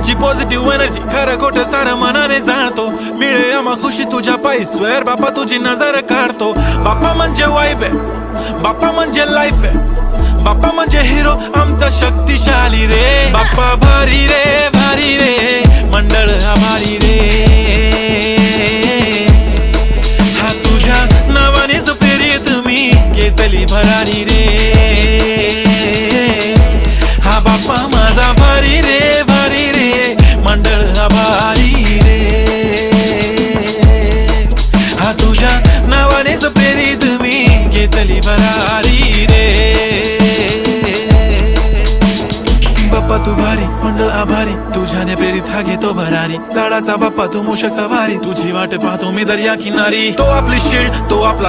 तुझी positive energy खरं खोटं सारं मनाने जाणतो. मिळे आम्हा खुशी तुझ्या पायी स्वेअर बाप्पा तुझी नजर काढतो. बाप्पा म्हणजे वाईब आहे, बाप्पा म्हणजे लाईफ आहे, बाप्पा म्हणजे हिरो आमचा शक्तिशाली रे. बाप्पा भारी रे भारी रे मंडळ आभारी रे. हा तुझ्या नावानेच प्रेरित मी घेतली भरारी रे. हा बाप्पा माझा भारी रे भारी रे मंडळ आभारी रे. हा तुझ्या नावानेच प्रेरित मी घेतली भरारी रे. बाप्पा तू भारी मंडळ आभारी तुझ्याने प्रेरित हा घेतो भरारी. लाडाचा बाप्पा तू मूषक सवारी तुझी वाट पाहतो मी दर्या किनारी. तो आपली शील्ड तो आपला